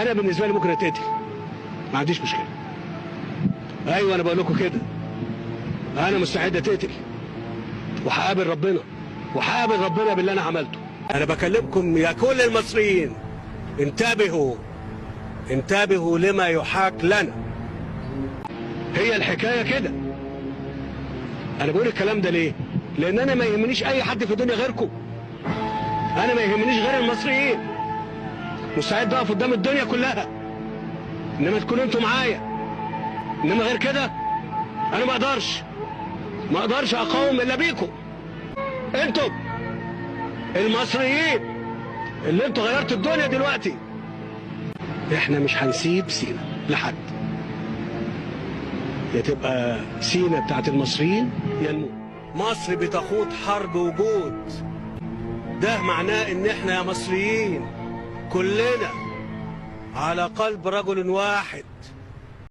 انا بالنسبه لي ممكن اتقتل، ما عنديش مشكله. ايوه انا بقول لكم كده، انا مستعد اتقتل وهقابل ربنا، وهقابل ربنا باللي انا عملته. انا بكلمكم يا كل المصريين، انتبهوا انتبهوا لما يحاك لنا. هي الحكايه كده. انا بقول الكلام ده ليه؟ لان انا ما يهمنيش اي حد في الدنيا غيركم. انا ما يهمنيش غير المصريين. مستعد اقف قدام الدنيا كلها، انما تكونوا انتوا معايا. انما غير كده انا ما اقدرش اقاوم الا بيكم انتوا المصريين اللي انتوا غيرتوا الدنيا دلوقتي. احنا مش هنسيب سينا لحد، يا تبقى سينا بتاعت المصريين يا نموت. مصر بتخوض حرب وجود، ده معناه ان احنا يا مصريين كلنا على قلب رجل واحد.